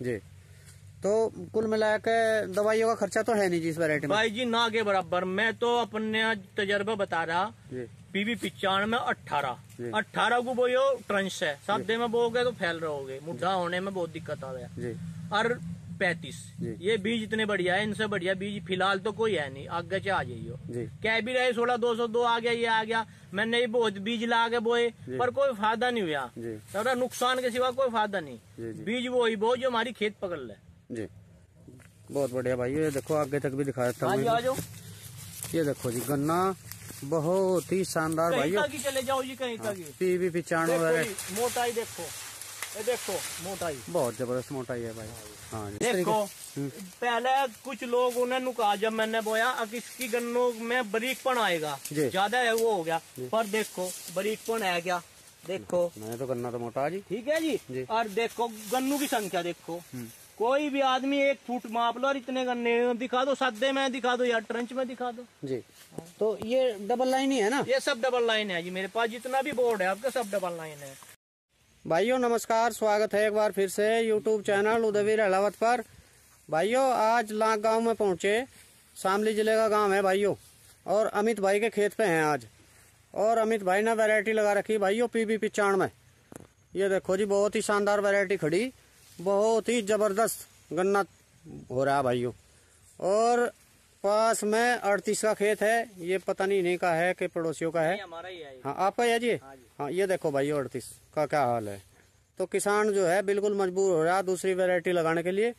जी। तो कुल मिला के दवाइयों का खर्चा तो है नहीं जी इस वैरायटी में? भाई जी ना के बराबर। मैं तो अपने तजर्बा बता रहा। PB 95 में 18 को बोयो ट्रंच है, सादे में बोगे तो फैल रहोगे, मुद्दा होने में बहुत दिक्कत आ गया। और 35 ये बीज इतने बढ़िया है, इनसे बढ़िया बीज फिलहाल तो कोई है नहीं, आगे से आ जाइयो। कह भी रहे 16-202 आ गया, ये आ गया, मैंने भी बहुत बीज ला के बोए पर कोई फायदा नहीं हुआ, तो नुकसान के सिवा कोई फायदा नहीं। बीज वही बो जो हमारी खेत पकड़ ले जी। बहुत बढ़िया भाई, ये देखो आगे तक भी दिखा देता हूँ। आ जाओ, ये देखो जी गन्ना बहुत ही शानदार भाई। चले जाओ जी कहीं तक। PB 95 मोटाई देखो, ये देखो मोटाई बहुत जबरदस्त मोटाई है भाई। हाँ देखो पहले कुछ लोगों ने नुका जब मैंने बोया अब इसकी गन्नों में बारीकपन आएगा, ज्यादा है वो हो गया, पर देखो बारीकपन आ गया। देखो मैंने तो गन्ना तो मोटा जी, ठीक है जी। और देखो गन्नों की संख्या देखो, कोई भी आदमी 1 फुट माप लो और इतने गन्ने दिखा दो, सादे में दिखा दो या ट्रंच में दिखा दो जी। तो ये डबल लाइन ही है ना? ये सब डबल लाइन है जी, मेरे पास जितना भी बोर्ड है आपके सब डबल लाइन है। भाइयों नमस्कार, स्वागत है एक बार फिर से यूट्यूब चैनल उदयवीर अहलावत पर। भाइयों आज लाख गांव में पहुंचे, शामली जिले का गांव है भाइयों, और अमित भाई के खेत पे हैं आज। और अमित भाई ने वैरायटी लगा रखी भाइयों PB 95। ये देखो जी बहुत ही शानदार वैरायटी खड़ी, बहुत ही जबरदस्त गन्ना हो रहा है भाइयों। और पास में 38 का खेत है, ये पता नहीं इन्हीं का है कि पड़ोसियों का है? हमारा ही है। हाँ आपका है जी। हाँ ये देखो भाई 38 का क्या हाल है। तो किसान जो है बिल्कुल मजबूर हो रहा है दूसरी वैरायटी लगाने के लिए,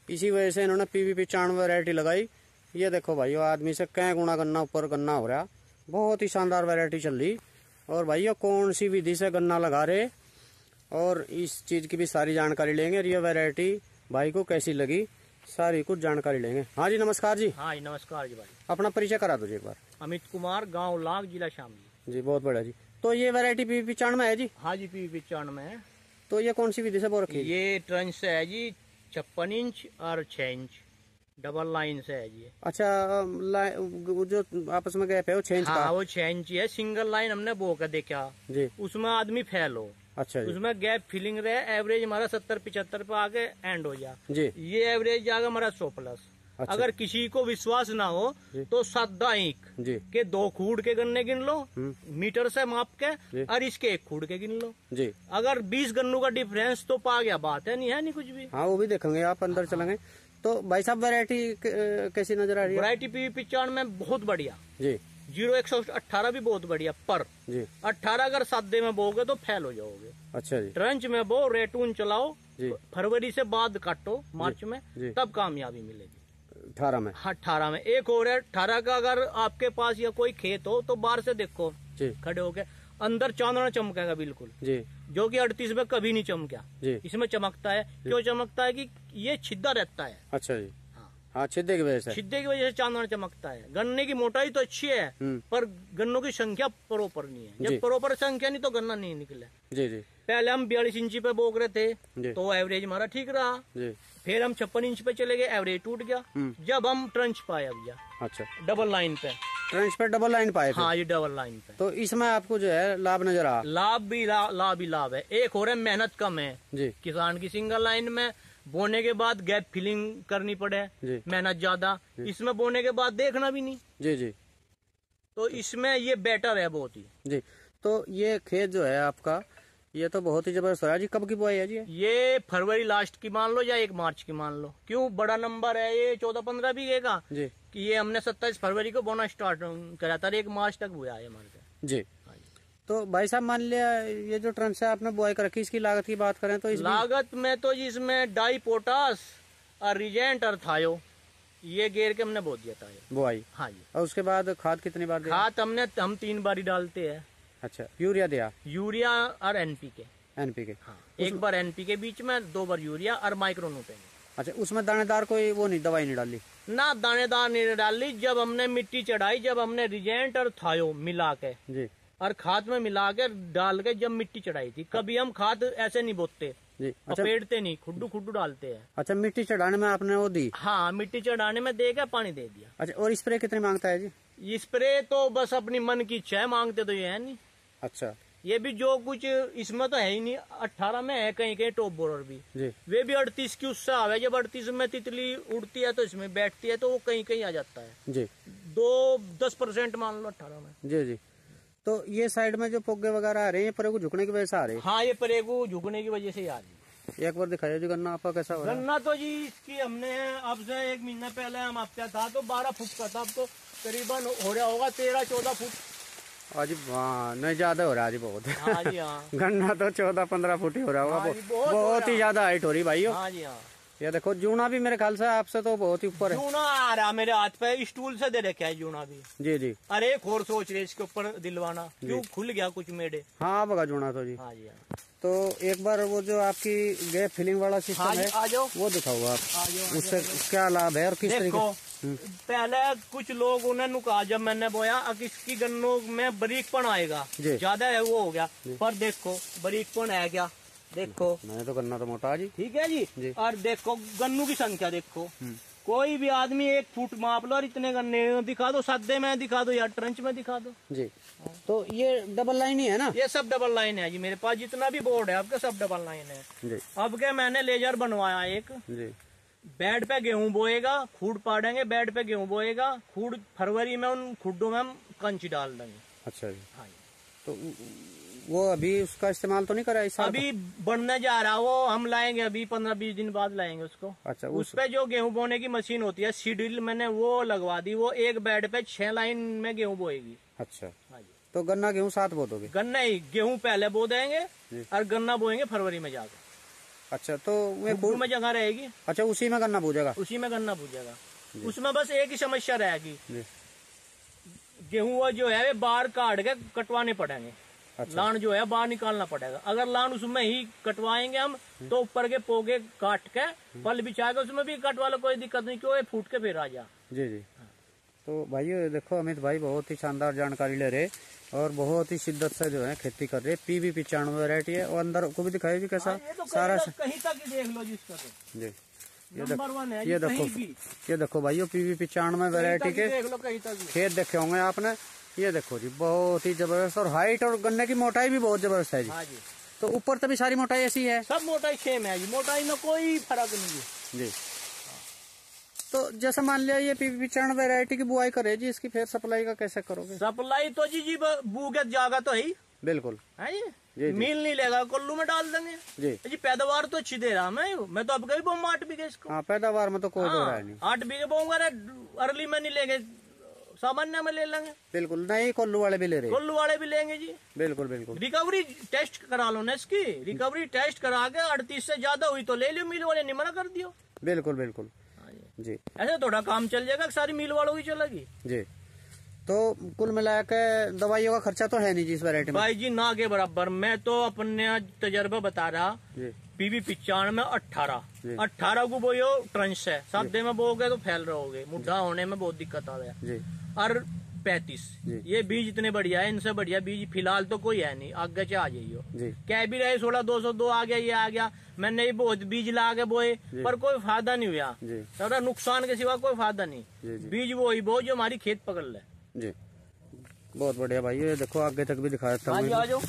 इसी वजह से इन्होंने PB 95 वैरायटी लगाई। ये देखो भाइयों आदमी से कई गुना गन्ना ऊपर गन्ना हो रहा, बहुत ही शानदार वैरायटी चल रही। और भाइयों कौन सी विधि से गन्ना लगा रहे और इस चीज की भी सारी जानकारी लेंगे। और ये वैरायटी भाई को कैसी लगी सारी कुछ जानकारी लेंगे। हाँ जी नमस्कार जी। हाँ जी नमस्कार जी भाई। अपना परिचय करा दो जी एक बार। अमित कुमार, गांव लाख, जिला शामली जी। बहुत बढ़िया जी। तो ये वैरायटी PB 95 है जी? हाँ जी PB 95 है। तो ये कौन सी विधि से बो रखी है? ये ट्रंच से है जी, 56 इंच और 6 इंच डबल लाइन से है जी। अच्छा जो आपस में गैप है वो 6 इंच का? वो 6 इंच है। सिंगल लाइन हमने बो कर देखा जी, उसमें आदमी फैल हो। अच्छा जी। उसमें गैप फिलिंग रहे, एवरेज हमारा 70-75 पे आके एंड हो जा जी। ये एवरेज जाएगा हमारा 100+। अच्छा। अगर किसी को विश्वास ना हो तो 7 इंच के 2 खूड़ के गन्ने गिन लो मीटर से माप के, और इसके 1 खूड़ के गिन लो जी। अगर 20 गन्नों का डिफरेंस तो पा गया, बात है नहीं है नहीं कुछ भी। हाँ वो भी देखेंगे आप अंदर चलेंगे। तो भाई साहब वैरायटी कैसी नजर आ रही है? वैरायटी PB 95 में बहुत बढ़िया जी। 0118 भी बहुत बढ़िया, पर जी 18 अगर सादे में बोगे तो फेल हो जाओगे। अच्छा जी। ट्रंच में बो, रेटून चलाओ जी, फरवरी से बाद काटो मार्च में, तब कामयाबी मिलेगी। 18 में? हाँ 18 में। एक और है 18 का, अगर आपके पास या कोई खेत हो तो बाहर से देखो जी, खड़े होके अंदर चांदना चमकेगा बिल्कुल जी, जो कि 38 में कभी नहीं चमका जी। इसमें चमकता है, क्यों चमकता है कि ये छिद्दा रहता है। अच्छा जी। हाँ छिद्दे की वजह से, छिद्दे की वजह से चांदना चमकता है। गन्ने की मोटाई तो अच्छी है पर गन्नों की संख्या प्रॉपर नहीं है। जब प्रॉपर संख्या नहीं तो गन्ना नहीं निकले जी जी। पहले हम 42 इंची पे बोक रहे थे तो एवरेज हमारा ठीक रहा जी। फिर हम 56 इंच पे चले गए, एवरेज टूट गया। जब हम ट्रंच पाए गया, अच्छा डबल लाइन पे, ट्रंच पे डबल लाइन पाए। हाँ ये डबल लाइन पे, तो इसमें आपको जो है लाभ नजर आ? लाभ ही लाभ है। एक हो रहा है मेहनत कम है जी, किसान की सिंगल लाइन में बोने के बाद गैप फिलिंग करनी पड़े, मेहनत ज्यादा। इसमें बोने के बाद देखना भी नहीं जी जी। तो इसमें ये बेटर है बहुत ही जी। तो ये खेत जो है आपका ये तो बहुत ही जबरदस्त है जी। कब की बुआई है जी? ये फरवरी लास्ट की मान लो या 1 मार्च की मान लो। क्यों बड़ा नंबर है ये, 14-15 बीघे का जी, कि ये हमने 27 फरवरी को बोना स्टार्ट करा था, 1 मार्च तक बुआ है हमारे जी। तो भाई साहब मान लिया ये जो ट्रंच से आपने बुआई कर रखी, इसकी लागत की बात करें तो लागत में तो इसमें डाई पोटास और रिजेंट और थायो ये गेर के हमने बो दिया था बुआई। हाँ जी। और उसके बाद खाद कितनी बार दिया? खाद हम 3 बार ही डालते हैं। अच्छा यूरिया दिया? यूरिया और NPK। हाँ, एक बार NPK बीच में, 2 बार यूरिया और माइक्रो न्यूट्रेंट। अच्छा उसमें दानेदार कोई वो नहीं दवाई नहीं डाली ना? दानेदार नहीं डाली। जब हमने मिट्टी चढ़ाई, जब हमने रिजेंट और थायो मिला के जी और खाद में मिला के डाल के जब मिट्टी चढ़ाई थी, कभी हम खाद ऐसे नहीं बोते जी। अच्छा पेड़ते नहीं, खुड्डू डालते हैं। अच्छा मिट्टी चढ़ाने में आपने वो दी? हाँ मिट्टी चढ़ाने में दे के पानी दे दिया। अच्छा और स्प्रे कितने मांगता है जी? स्प्रे तो बस अपनी मन की इच्छा है, मांगते तो ये है नहीं। अच्छा ये भी जो कुछ इसमें तो है ही नहीं, 18 में है कहीं कहीं टॉप बोरर भी जी। वे भी 38 की उससे आवे। जब 38 में तितली उड़ती है तो इसमें बैठती है तो वो कहीं कहीं आ जाता है जी। 10% मान लो 18 में। जी जी। तो ये साइड में जो पोगे वगैरह आ रहे हैं, ये परेगू झुकने की वजह से आ रहे हैं? हाँ, ये परेगू झुकने की वजह से आ रही है। एक बार दिखाइए जी गन्ना आपका कैसा हो रहा है? गन्ना तो जी इसकी हमने अब से 1 महीना पहले हम आपका था तो 12 फुट का था, अब तो करीबन हो रहा होगा 13-14 फुट। आज हाँ नहीं ज्यादा हो रहा है जी, बहुत। हाँ जी हाँ। गन्ना तो 14-15 फुट ही हो रहा होगा। हाँ जी, बहुत ही ज्यादा हाइट हो रही भाई। हाँ जी हाँ। ये देखो जूना भी मेरे ख्याल से आपसे तो बहुत ही ऊपर है। जूना आ रहा मेरे हाथ पे, स्टूल से दे रखे है जूना भी। जी जी। अरे एक और सोच रहे इसके ऊपर दिलवाना, क्यों खुल गया कुछ मेढ़े। हाँ बगा जूना तो जी। हाँ जी हाँ। तो एक बार वो जो आपकी गैप फिलिंग वाला सिस्टम हाँ है, आ जाओ, वो दिखाओ आप। आ जाओ। उससे क्या लाभ है और किस तरीके? पहले कुछ लोग उन्होंने कहा जब मैंने बोया अब इसकी गन्नों में बारीकपन आएगा, ज्यादा है वो हो गया, पर देखो बारीकपन है क्या, देखो मैंने तो गन्ना तो मोटा जी। ठीक है जी। और देखो गन्नों की संख्या देखो, कोई भी आदमी 1 फुट माप लो और इतने गन्ने दिखा दो, सद्दे में दिखा दो या ट्रंच में दिखा दो जी। तो ये डबल लाइन ही है ना? ये सब डबल लाइन है जी, मेरे पास जितना भी बोर्ड है आपके सब डबल लाइन है जी। अब के मैंने लेजर बनवाया एक जी। बेड पे गेहूं बोएगा, खूड पाड़ेंगे, बेड पे गेहूं बोएगा, खूड फरवरी में उन खुड्डों में हम कंच डाल देंगे। अच्छा जी। हाँ। तो वो अभी उसका इस्तेमाल तो नहीं करा इस साल? अभी बनने जा रहा, वो हम लाएंगे अभी 15-20 दिन बाद लाएंगे उसको। अच्छा। उस पे जो गेहूं बोने की मशीन होती है सीड्रिल, मैंने वो लगवा दी, वो एक बेड पे 6 लाइन में गेहूं बोएगी। अच्छा। हाँ जी। तो गन्ना गेहूं साथ बो दोगे? गन्ना ही गेहूं पहले बो देंगे और गन्ना बोएंगे फरवरी में जाकर। अच्छा। तो खूड में जगह रहेगी। अच्छा, उसी में गन्ना बूझेगा? उसी में गन्ना बूझेगा। उसमें बस एक ही समस्या रहेगी, गेहूं जो है बाहर काट के कटवाने पड़ेंगे। अच्छा। लान जो है बाहर निकालना पड़ेगा। अगर लान उसमें ही कटवाएंगे हम तो ऊपर के पोगे काट के पल बिछाएगा, उसमें भी कटवा लो, कोई दिक्कत नहीं, क्यों फूट के फिर आ जा। जी जी। तो भाई देखो अमित भाई बहुत ही शानदार जानकारी ले रहे और बहुत ही शिद्दत से जो है खेती कर रहे। PV 95 वैरायटी है और अंदर को भी दिखाई जी कैसा तो सारा कहीं तक देख लो जिसका तो। जी। ये देखो भाइयों PV 95 वैरायटी के खेत देखे होंगे आपने। ये देखो जी बहुत ही जबरदस्त, और हाइट और गन्ने की मोटाई भी बहुत जबरदस्त है जी। हाँ जी। तो ऊपर तभी सारी मोटाई ऐसी है? सब मोटाई सेम है जी, मोटाई में कोई फर्क नहीं है जी। तो जैसे मान लिया ये PV 95 वैरायटी की बुआई करे जी, इसकी फिर सप्लाई का कैसे करोगे? सप्लाई तो जी बूगे जागा तो ही बिल्कुल है जी। मिल नहीं लेगा, कोल्लू में डाल देंगे जी। पैदावार तो अच्छी दे रहा मैं तो अब कभी बोऊंगा 8 बीघे इसको। हाँ, पैदावार में तो कोई दो रहा नहीं। 8 बीघे बोऊंगा, अर्ली में नहीं लेंगे, सामान्य में ले लेंगे। बिल्कुल नहीं, कोल्लू वाले भी ले रहे, कोल्लू वाले भी लेंगे जी। बिल्कुल बिल्कुल। रिकवरी टेस्ट करा लो ना इसकी, रिकवरी टेस्ट करा के 38 से ज्यादा हुई तो ले लियो, मिल वाले नहीं मना कर दियो। बिल्कुल बिल्कुल जी। ऐसे थोड़ा काम चल जाएगा, सारी मिल वालों की चलेगी जी। तो कुल मिलाकर दवाइयों का खर्चा तो है नहीं जी इस वैरायटी में? भाई जी ना के बराबर। मैं तो अपने तजर्बा बता रहा, PV 95 में 18 को बोयो ट्रंच है, सादे में बोगे तो फैल रहोगे, मुड्ढा होने में बहुत दिक्कत आ गया। और 35 ये बीज इतने बढ़िया है, इनसे बढ़िया बीज फिलहाल तो कोई है नहीं, आगे से आ जाइयो। कह भी रहे 16-202 आ गया, ये आ गया, मैंने ये बहुत बीज ला के बोए पर कोई फायदा नहीं हुआ, थोड़ा नुकसान के सिवा कोई फायदा नहीं। बीज वो ही बो जो हमारी खेत पकड़ ले जी। बहुत बढ़िया भाई, ये देखो आगे तक भी दिखा देता हूँ।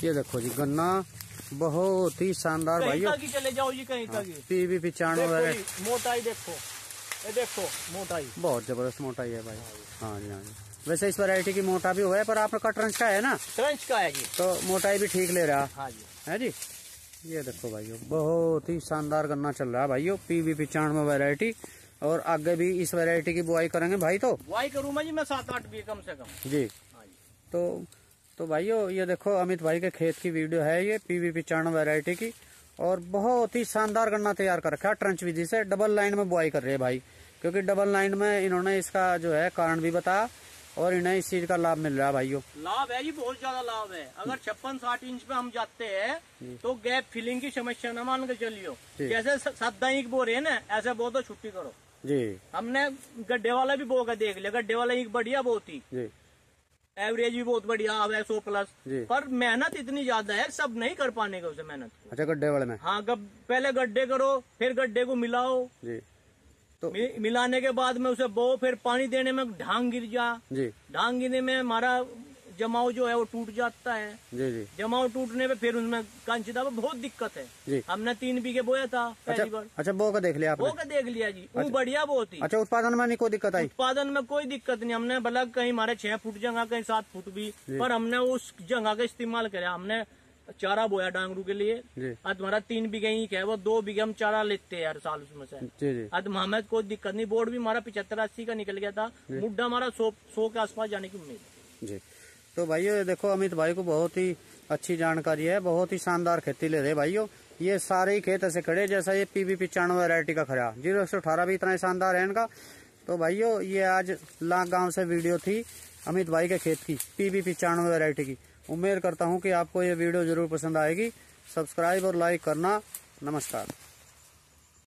ये देखो जी गन्ना बहुत ही शानदार भाई, चले जाओ जी कहीं तक। PV 95 मोटाई देखो, ये देखो मोटाई बहुत जबरदस्त मोटाई है भाई। हाँ जी हाँ जी। वैसे इस वैरायटी की मोटा भी हुआ है, पर आपका ट्रंच का है ना? ट्रंच का है जी, तो मोटाई भी ठीक ले रहा। हाँ जी है जी। ये देखो भाइयों बहुत ही शानदार गन्ना चल रहा है भाइयों, PV 95 वैरायटी। और आगे भी इस वैरायटी की बुआई करेंगे भाई? तो बुआई करूंगा जी मैं 7-8 बीघे कम से कम जी। तो भाइयों ये देखो अमित भाई के खेत की वीडियो है ये PV 95 वैरायटी की, और बहुत ही शानदार गन्ना तैयार कर रखा है ट्रंच विधि से। डबल लाइन में बुआई कर रहे हैं भाई, क्योंकि डबल लाइन में इन्होंने इसका जो है कारण भी बताया और इन्हें इस चीज का लाभ मिल रहा है भाइयों। लाभ है जी, बहुत ज्यादा लाभ है। अगर 56-60 इंच पे हम जाते हैं तो गैप फिलिंग की समस्या न मान के चलियो, जैसे 7 इंच बो रहे हैं ना, ऐसे बो तो छुट्टी करो जी। हमने गड्ढे वाला भी बो के देख लिया, गड्ढे वाला एक बढ़िया बहुत ही एवरेज भी बहुत बढ़िया आवे 100+, पर मेहनत इतनी ज्यादा है, सब नहीं कर पाने का उसे मेहनत। अच्छा, गड्ढे वाले में? हाँ, पहले गड्ढे करो, फिर गड्ढे को मिलाओ जी। तो मिलाने के बाद में उसे बो, फिर पानी देने में ढांग गिर जा जी, ढांग गिरने में हमारा जमाव जो है वो टूट जाता है। जी जी। जमाव टूटने पे फिर उसमें कंचदा में बहुत दिक्कत है जी। हमने 3 बीघे बोया था पहली बार। अच्छा बो का देख लिया आपने? बो का देख लिया जी। वो बढ़िया बहुत ही। अच्छा उत्पादन में नहीं कोई दिक्कत आई? उत्पादन में कोई दिक्कत नहीं। हमने भला कहीं हमारे 6 फुट जगह कहीं 7 फुट भी, पर हमने उस जगह का इस्तेमाल करा। हमने चारा बोया डांगरू के लिए। आज हमारा 3 बीघे ही है, वो 2 बीघे हम चारा लेते हैं हर साल उसमें से। आज हमें कोई दिक्कत नहीं। बोर्ड भी हमारा 75-80 का निकल गया था। मुड्डा हमारा 100 के आसपास जाने की उम्मीद है जी। तो भाइयों देखो अमित भाई को बहुत ही अच्छी जानकारी है, बहुत ही शानदार खेती ले रहे भाइयों। ये सारे ही खेत ऐसे खड़े जैसा ये PB 95 वैरायटी का खड़ा। 0118 भी इतना ही शानदार है इनका। तो भाइयों ये आज लाख गांव से वीडियो थी अमित भाई के खेत की PB 95 वैरायटी की। उम्मीद करता हूं कि आपको ये वीडियो जरूर पसंद आएगी। सब्सक्राइब और लाइक करना। नमस्कार।